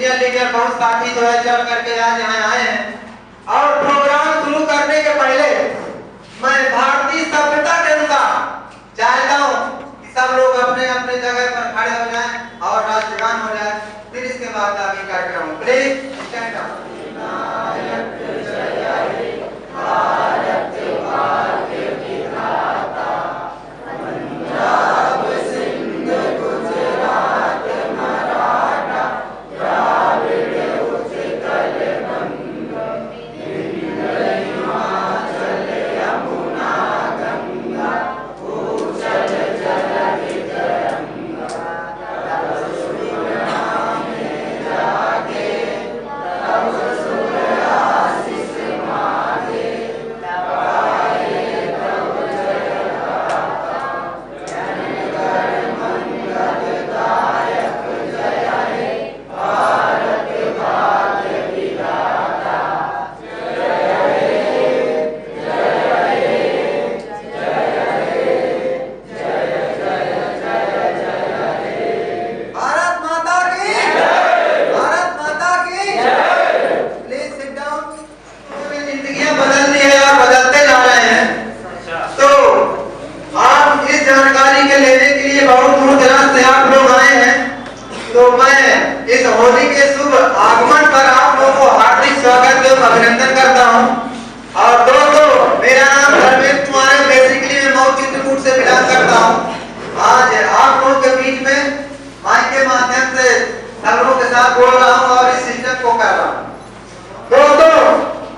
Senior leader बहुत साथी जो है चल करके आज यहाँ आए हैं। और प्रोग्राम शुरू करने के पहले मैं भारतीय सभ्यता के अनुसार चाहता हूँ कि सब लोग अपने अपने जगह पर खड़े हो जाएं और राष्ट्रगान हो जाए, फिर इसके बाद आगे कार्यक्रम। Please stand up. अभिनंदन करता हूं। और दोस्तों, मेरा नाम धर्मेंद्र कुमार है, बेसिकली मैं मऊ चित्रकूट से बिलोंग करता हूं। आज आप लोगों के बीच में माइक के माध्यम से सब लोगों के साथ बोल रहा हूं और इस सिस्टम को कर रहा हूं। दोस्तों,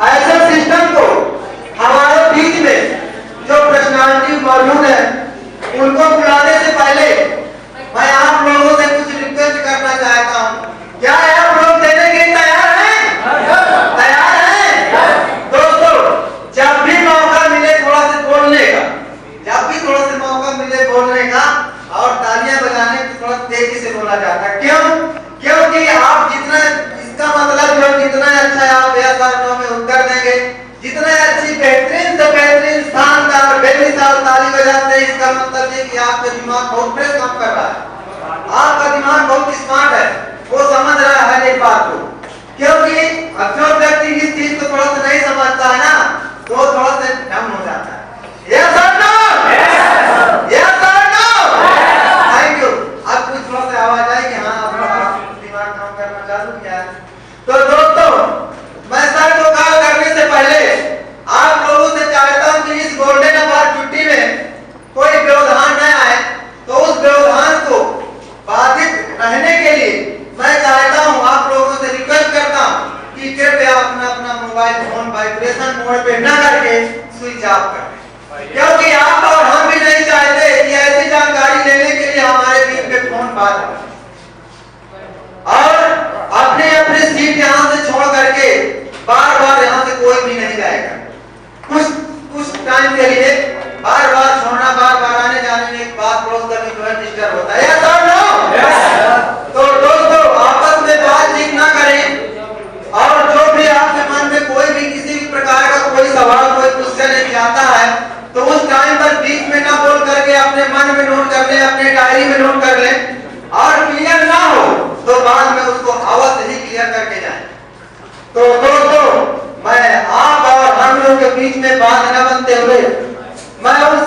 ऐसे सिस्टम को हमारे बीच में जो पर्सनालिटी मौजूद है उनको बुलाने से पहले मैं आप लोगों से कुछ रिक्वेस्ट करना चाहता हूं। क्या आप लोग देने के तैयार हैं? बोलने का और तालियां बजाने की थोड़ा तेजी से बोला जाता है। क्यों? क्योंकि आप जितना, इसका मतलब जो जितना अच्छा आप व्याख्यानों में उत्तर देंगे, जितना अच्छी बेहतरीन से बेहतरीन शानदार बेमिसाल ताली बजाते हैं, इसका मतलब ये कि आपका दिमाग बहुत फ्रेश काम कर रहा है, आपका दिमाग बहुत स्मार्ट है, वो समझ रहा है एक बात को। क्योंकि जो व्यक्ति इस चीज को थोड़ा सा नहीं समझता है ना, तो थोड़ा सा डम हो जाता है। Yes sir, no yes sir, no thank you. अब कुछ थोड़ा सा आवाज आई कि हाँ अब दिमाग काम करना चालू किया है। तो दोस्तों, मैं सर को कॉल करने से पहले आप लोगों से चाहता हूं कि इस गोल्डन अपॉर्चुनिटी में कोई व्यवधान न आए, तो उस व्यवधान को बाधित रहने के लिए मैं चाहता हूं, आप लोगों से रिक्वेस्ट करता हूं कि कृपया अपना अपना मोबाइल फोन वाइब्रेशन मोड पे न करके स्विच ऑफ करें। क्योंकि आप और हम भी नहीं चाहते कि ऐसी जानकारी लेने के लिए हमारे बीच में फोन बात हो। और अपने अपने सीट यहां से छोड़ करके बार बार यहां से कोई भी नहीं जाएगा। कुछ टाइम के लिए बार बार छोड़ना, बार बार आने जाने में एक बात पड़ोस करने जो है डिस्टर्ब होता है। यस और नो? तो दोस्तों, आपस में बातचीत ना करें और जो भी आपके मन में कोई भी किसी भी प्रकार का कोई सवाल, कोई क्वेश्चन नहीं आता है, तो उस टाइम पर बीच में ना बोल करके अपने मन में नोट कर ले, अपने डायरी में नोट कर ले, और क्लियर ना हो तो बाद में उसको आवाज से ही क्लियर करके जाए। तो दोस्तों, मैं आप और हम लोगों के बीच में बात न बनते हुए मैं उस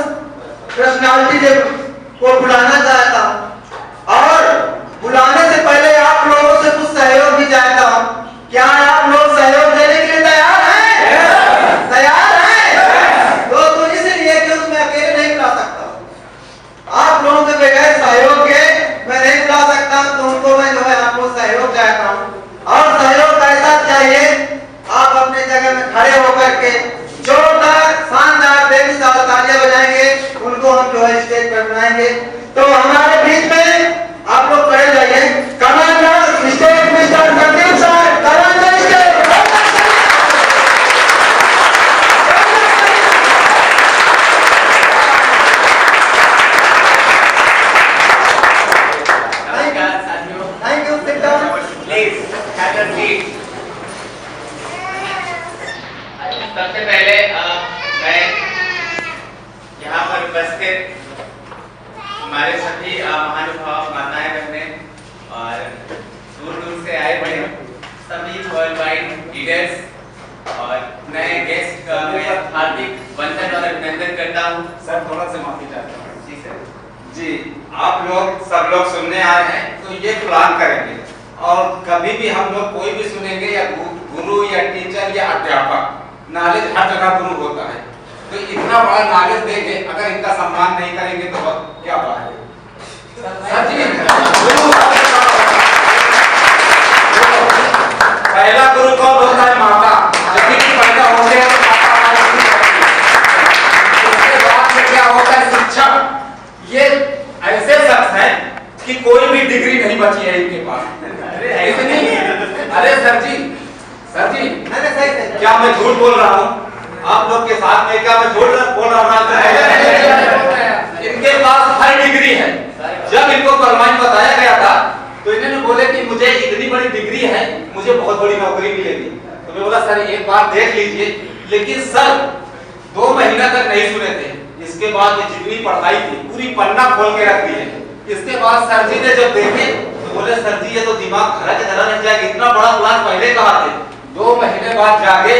पर्सनालिटी को बुलाना चाहता हूं, और बुलाने से पहले आप लोगों से कुछ सहयोग भी चाहता हूं। क्या आप लोग सहयोग देने के लिए तैयार हैं? तैयार हैं? तो इसलिए कि उसमें अकेले नहीं बुला सकता, आप लोगों के बगैर सहयोग के मैं नहीं बुला सकता। तो उनको मैं जो है आपको सहयोग चाहता हूं। और सहयोग कैसा चाहिए? आप अपने जगह में खड़े होकर के जोरदार शानदार बेमिसाल तालियां बजाएंगे, उनको हम जो है स्टेज पर बुलाएंगे। तो हमारे बीच में आप लोग खड़े रहिए। Commander stage mister Sandeep sir, commander stage. Thank you, sit down please, have your seat. सबसे पहले मैं यहाँ पर उपस्थित हमारे सभी महानुभाव, माताएं, बहनें और दूर दूर से आए हुए लीडर्स और नए गेस्ट का मैं हार्दिक वंदन और अभिनंदन करता हूँ। सर थोड़ा सा माफी चाहता हूँ। जी सर। जी, आप लोग सब लोग सुनने आए हैं तो ये प्लान करेंगे और कभी भी हम लोग कोई भी सुनेंगे या गुरु या टीचर या अध्यापक, नॉलेज हर जगह गुरु होता है, तो इतना बड़ा नॉलेज देंगे, अगर इनका सम्मान नहीं करेंगे तो क्या बात है। सर जी, पहला गुरु कौन होता है? माता। जब भी पैदा होते हैं उसके बाद में क्या होता है? शिक्षक। ये ऐसे शख्स हैं कि कोई भी डिग्री नहीं बची है इनके पास। इतनी, अरे सर जी क्या मैं झूठ बोल रहा हूँ आप लोग के साथ में? क्या मैं झूठ बोल रहा हूँ? इनके पास हर डिग्री है। जब इनको परमाइन बताया गया था तो इन्होंने बोले कि मुझे इतनी बड़ी डिग्री है, मुझे बहुत बड़ी नौकरी मिलेगी। तो मैं बोला सर एक बार देख लीजिए, लेकिन सर 2 महीना तक नहीं सुने थे। इसके बाद ये जितनी पढ़ाई थी पूरी पन्ना खोल के रख दी है। इसके बाद सर जी ने जब देखे तो बोले सर जी ये तो दिमाग खड़ा के धरा नहीं जाएगा, इतना बड़ा प्लान पहले कहा थे। 2 महीने बाद जागे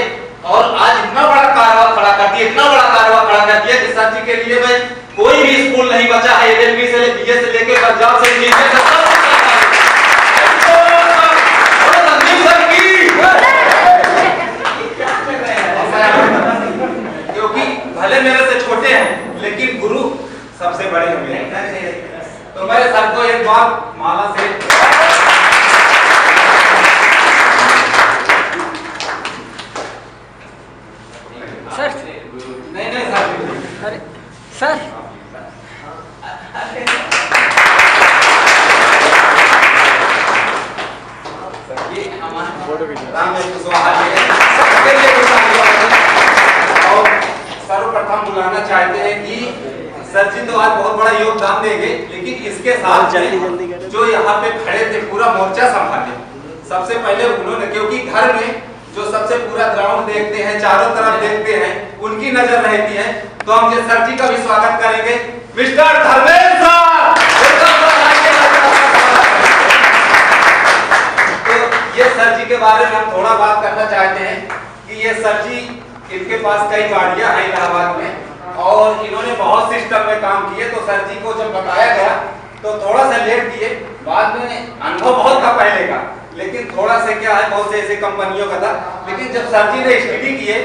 और आज इतना बड़ा कारवा खड़ा कर दिया, इतना बड़ा कारवा खड़ा कर दिया कि सर जी के लिए मैं कोई भी स्कूल नहीं बचा है, एलएलबी से बीए से लेके पंजाब से इंजीनियर तक सब क्योंकि भले मेरे से छोटे हैं लेकिन गुरु सबसे बड़े होंगे। तो मैं सर को एक बार माला से सर नहीं सर, अरे सर ये हमारा और सर्वप्रथम बुलाना चाहते हैं कि सर जी तो आज बहुत बड़ा योगदान देंगे, लेकिन इसके साथ जो यहाँ पे खड़े थे पूरा मोर्चा संभाले। सबसे पहले उन्होंने, क्योंकि घर में जो सबसे पूरा ग्राउंड देखते हैं, चारों तरफ देखते हैं, उनकी नजर रहती है, तो हम ये सर जी का भी स्वागत करेंगे। मिस्टर धर्मेंद्र ये सर जी के बारे में हम थोड़ा बात करना चाहते हैं कि ये सर जी, इनके पास कई गाड़ियां हैं इलाहाबाद में और इन्होंने बहुत सिस्टम में काम किए। तो सर जी को जब बताया गया तो थोड़ा सा लेट किए, बाद में अनुभव बहुत था पहले का, लेकिन थोड़ा से क्या है बहुत से ऐसे कंपनियों का था, लेकिन जब सर जी ने स्टडी किए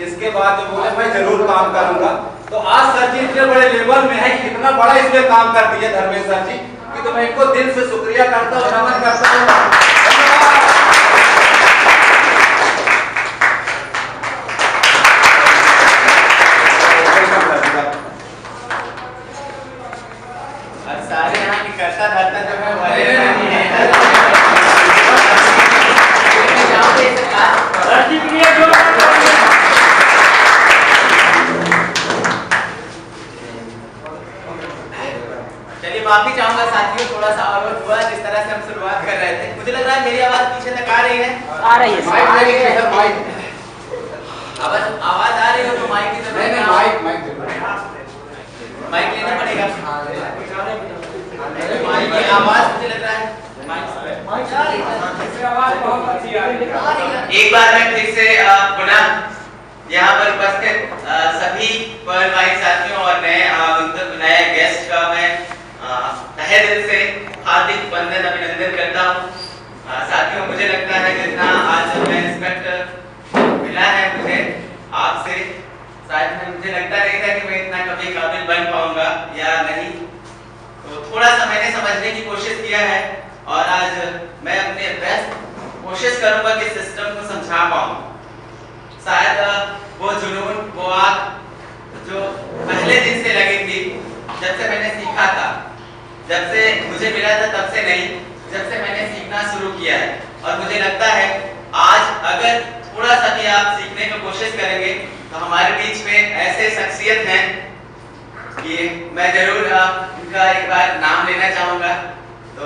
इसके बाद जो बोले मैं जरूर काम करूंगा। तो आज सर जी इतने बड़े लेवल में है, इतना बड़ा इसमें काम कर दिया धर्मेंद्र सर जी कि तो मैं इनको दिल से शुक्रिया करता हूँ, नमन करता हूँ। सारे यहाँ की करता धरता जो है भले नहीं है। चलिए माफी चाहूंगा साथियों, थोड़ा सा आवाज हुआ जिस तरह से हम शुरुआत कर रहे थे। मुझे लग रहा है मेरी आवाज पीछे तक आ रही है। आ रही है आवाज आ रही हो तो माइक की जरूरत है। माइक लेना पड़ेगा। माइक की आवाज मुझे लग रहा है एक बार मैं फिर से पुनः यहाँ पर उपस्थित सभी भाई साथियों और नए गेस्ट का मैं तहे दिल से हार्दिक वंदन अभिनंदन करता हूँ। साथियों मुझे लगता है जितना आज मैं रिस्पेक्ट मिला है मुझे आपसे, शायद मुझे लगता नहीं था कि मैं इतना कभी काबिल बन पाऊंगा या नहीं। तो थोड़ा सा मैंने समझने की कोशिश किया है और आज मैं अपने बेस्ट कोशिश करूंगा कि सिस्टम को समझा पाऊं। शायद वो जुनून, वो आग जो पहले दिन से लगी थी, जब से मैंने सीखा था, जब से मुझे मिला था तब से नहीं, जब से मैंने सीखना शुरू किया है। और मुझे लगता है आज अगर थोड़ा सा भी आप सीखने की कोशिश करेंगे तो हमारे बीच में ऐसे शख्सियत हैं कि मैं जरूर उनका एक बार नाम लेना चाहूँगा। तो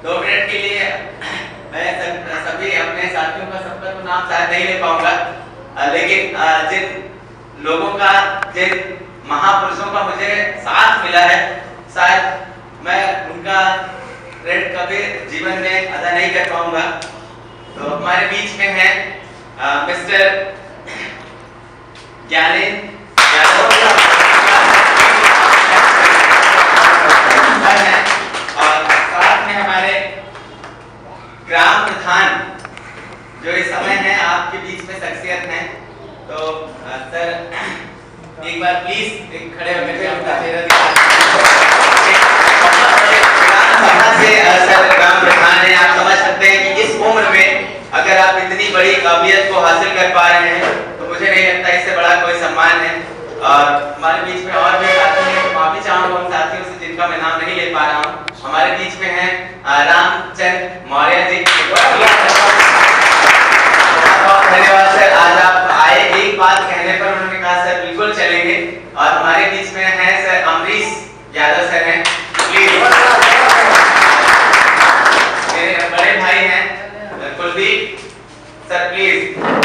2 मिनट के लिए मैं सभी अपने साथियों का सबका तो नाम शायद नहीं ले पाऊंगा, लेकिन जिन लोगों का, जिन महापुरुषों का मुझे साथ मिला है, शायद मैं उनका क्रेडिट कभी जीवन में अदा नहीं कर पाऊंगा। तो हमारे बीच में है मिस्टर ज्ञानेंद्र और साथ में हमारे ग्राम प्रधान जो इस समय है आपके बीच में शख्सियत हैं। तो सर एक बार प्लीज एक खड़े होकर के आपका चेहरा सर ग्राम प्रधान है। आप समझ सकते हैं कि इस उम्र में अगर आप इतनी बड़ी काबिलियत को हासिल कर पा रहे हैं तो मुझे नहीं लगता इससे बड़ा कोई सम्मान है। और हमारे बीच में और भी साथी हैं, तो माफी चाहूंगा उन साथियों से जिनका मैं नाम नहीं ले पा रहा हूँ। हमारे बीच में हैं रामचंद्र मौर्य जी। बहुत धन्यवाद सर, आज आप आए। एक बात कहने पर उन्होंने कहा सर बिल्कुल चलेंगे। और हमारे बीच में हैं सर अमरीश यादव सर हैं, प्लीज। मेरे बड़े भाई हैं कुलदीप सर, प्लीज। बहुत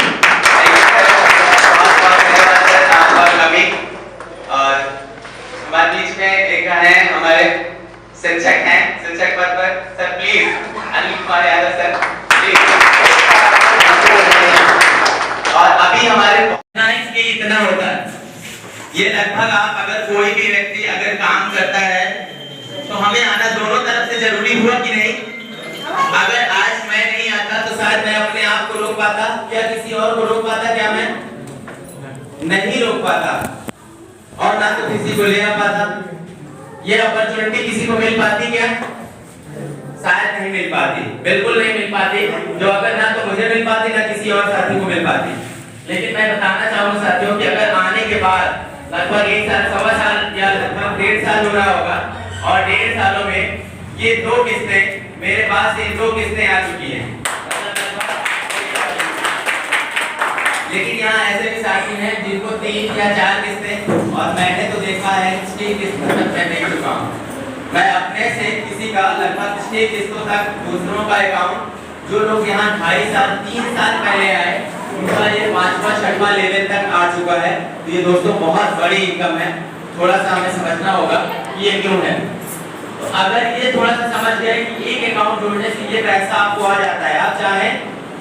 धन्यवाद सर आपका कमी। और हमारे बीच में एक है हमारे शिक्षक हैं, शिक्षक पद पर sir, please Anil Kumar Yadav sir, please. और अभी हमारे के इतना होता है, ये लगभग आप अगर कोई भी व्यक्ति अगर काम करता है तो हमें आना दोनों तरफ से जरूरी हुआ कि नहीं? अगर आज मैं नहीं आता तो शायद मैं अपने आप को रोक पाता, क्या किसी और को रोक पाता? क्या मैं नहीं रोक पाता और ना तो किसी को ले आ पाता। ये अपॉर्चुनिटी किसी को मिल पाती क्या? शायद नहीं मिल पाती, बिल्कुल नहीं मिल पाती। जो अगर ना तो मुझे मिल पाती ना किसी और साथी को मिल पाती। लेकिन मैं बताना चाहूंगा साथियों कि अगर आने के बाद लगभग 1 साल, सवा साल या लगभग 1.5 साल हो रहा होगा और 1.5 सालों में ये 2 किस्तें मेरे पास से 2 किस्तें आ चुकी हैं। लेकिन यहाँ ऐसे भी साथी हैं जिनको 3 या 4 किस्तें, और मैंने तो देखा है 6 किस्त तक मैं दे चुका हूँ। मैं अपने से किसी का लगभग 6 किस्तों तक दूसरों का अकाउंट, जो लोग यहाँ 2.5 साल 3 साल पहले आए उनका ये 5वां 6वां लेवल तक आ चुका है। तो ये दोस्तों बहुत बड़ी इनकम है। थोड़ा सा हमें समझना होगा कि ये क्यों है। तो अगर ये थोड़ा सा समझ गए कि एक अकाउंट जोड़ने से ये पैसा आपको आ जाता है, आप चाहें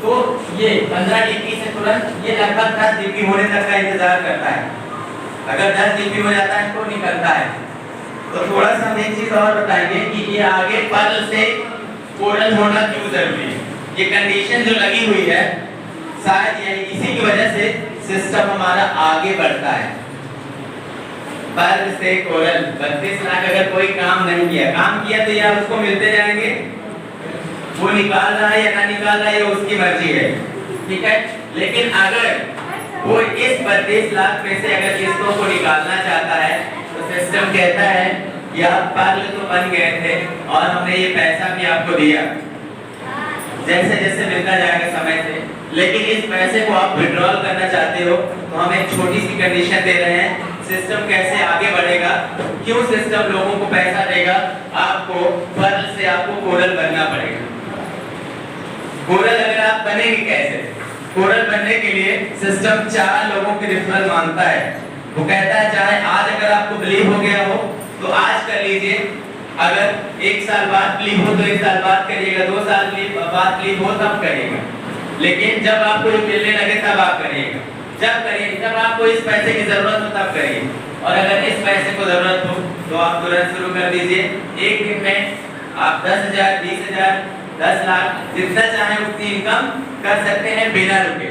तो ये 15 DP से तुरंत ये लगभग 10 DP होने तक का इंतजार करता है। अगर 10 DP हो जाता है तो निकलता है। तो थोड़ा सा हम एक चीज और बताएंगे कि ये आगे पर्ल से कोरल होना क्यों जरूरी है। ये कंडीशन जो लगी हुई है शायद यही इसी की वजह से सिस्टम हमारा आगे बढ़ता है। पर्ल से कोरल 32 लाख अगर कोई काम नहीं किया, काम किया तो या उसको मिलते जाएंगे, वो निकाल रहा है या ना निकाल रहा है ये उसकी मर्जी है, ठीक है। लेकिन अगर वो इस 32 लाख में से अगर किस्तों को निकालना चाहता है तो सिस्टम कहता है कि आप पर्ल तो बन गए थे और हमने ये पैसा भी आपको दिया, जैसे जैसे मिलता जाएगा समय से। लेकिन इस पैसे को आप विड्रॉल करना चाहते हो तो हम एक छोटी सी कंडीशन दे रहे हैं। सिस्टम कैसे आगे बढ़ेगा, क्यों सिस्टम लोगों को पैसा देगा? आपको पर्ल से आपको कोरल बनना पड़ेगा। कोरल अगर आप बनेंगे कैसे? कोरल बनने के लिए सिस्टम 4 लोगों के रेफरल मांगता है। वो कहता है चाहे आज अगर आपको बिलीव हो गया हो तो आज कर लीजिए, अगर 1 साल बाद बिलीव हो तो 1 साल बाद करिएगा, 2 साल बाद बिलीव हो तब करिएगा। लेकिन जब आपको मिलने लगे तब आप करिएगा, जब करिए जब आपको इस पैसे की जरूरत हो तब करिए। और अगर इस पैसे को जरूरत हो तो आप तुरंत शुरू कर दीजिए। एक दिन में आप 10,000, 20,000, 10 लाख जितना चाहे उतनी इनकम कर सकते हैं बिना रुके।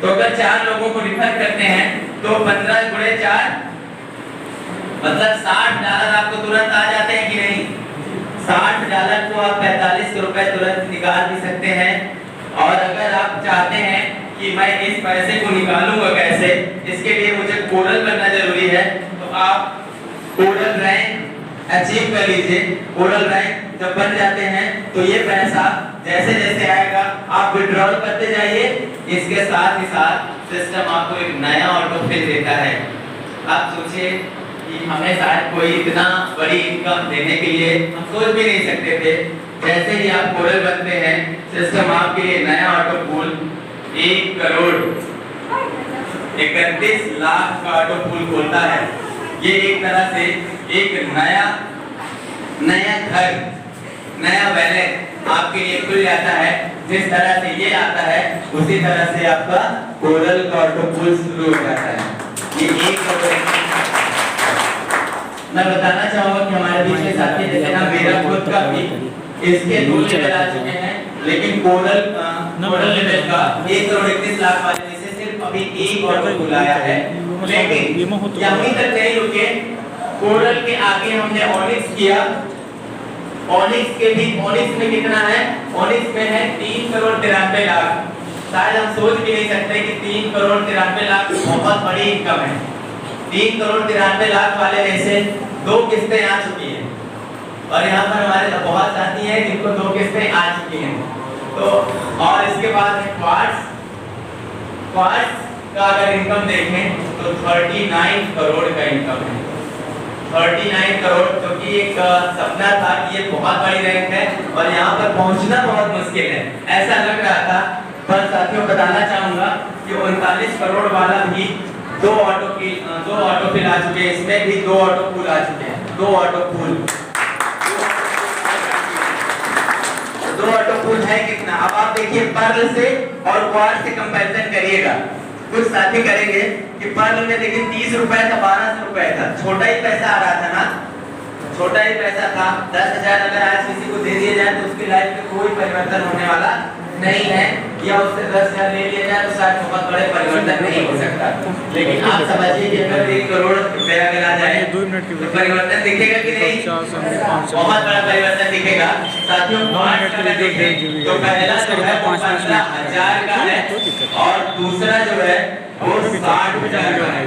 तो अगर 4 लोगों को रिफर करते हैं तो 15 गुणे 4 मतलब $60 आपको तुरंत आ जाते हैं कि नहीं? $60 को आप 45 रुपए तुरंत निकाल भी सकते हैं। और अगर आप चाहते हैं कि मैं इस पैसे को निकालूंगा कैसे, इसके लिए मुझे कोरल बनना जरूरी है, तो आप कोरल रैंक अचीव कर लीजिए। कोरल रैंक जब बन जाते हैं तो ये पैसा जैसे जैसे आएगा आप विड्रॉल करते जाइए। इसके साथ ही साथ सिस्टम आपको एक नया ऑटोफिल देता है। आप सोचिए कि हमें शायद कोई इतना बड़ी इनकम देने के लिए हम सोच भी नहीं सकते थे। जैसे ही आप कोरल बनते हैं सिस्टम आपके लिए नया ऑटो पूल 1 करोड़ 31 लाख का ऑटो पूल खोलता है। ये एक तरह से एक नया घर, नया बैलेंस आपके लिए खुल जाता है, जिस तरह से ये आता है उसी तरह से आपका कोरल का ऑटो पूल शुरू हो जाता है। ये 1 करोड़। मैं बताना चाहूंगा कि हमारे बीच में साथी जैसे ना मेरा खुद का भी इसके 2 लेवल आ चुके हैं, लेकिन कोरल लेवल का 1 करोड़ 31 लाख वाले में से सिर्फ अभी 1 ऑटो पूल आया है। लेकिन यहीं तक नहीं रुके, कोरल के आगे हमने ऑनिक्स किया। ऑनिक्स में कितना है? ऑनिक्स में है 3 करोड़ 93 लाख। शायद हम सोच भी नहीं सकते कि 3 करोड़ 93 लाख बहुत बड़ी इनकम है। 3 करोड़ 93 लाख वाले में से 2 किस्तें आ चुकी हैं और यहाँ पर हमारे बहुत साथी हैं जिनको 2 किस्तें आ चुकी हैं। तो और इसके बाद है क्वार्ट्ज का अगर इनकम देखें तो 39 करोड़ का इनकम है। 39 करोड़, क्योंकि एक सपना था कि ये बहुत बड़ी रैंक है और यहाँ पर पहुँचना बहुत मुश्किल है, ऐसा लग रहा था। पर साथियों बताना चाहूंगा कि 39 करोड़ वाला भी 2 ऑटो फिल आ चुके हैं, इसमें भी 2 ऑटो पूल आ चुके हैं। 2 ऑटो पूल है कितना? अब आप देखिए पर्ल से और क्वार्ट से कंपैरिजन करिएगा। कुछ साथी करेंगे कि पर्ल में देखिए 30 रुपए था, 1200 रुपए था, छोटा ही पैसा आ रहा था ना, छोटा ही पैसा था। 10,000 अगर आज किसी को दे दिया जाए तो उसकी लाइफ में कोई परिवर्तन होने वाला नहीं है, या उससे 10,000 ले लिया जाए तो शायद बहुत बड़े परिवर्तन नहीं हो सकता। लेकिन आप समझिए कि अगर 1 करोड़ रुपया अगर आ जाए तो परिवर्तन दिखेगा कि नहीं? बहुत बड़ा परिवर्तन दिखेगा। साथियों तो पहला जो है वो 15,000 का है और दूसरा जो है वो 60,000 का है।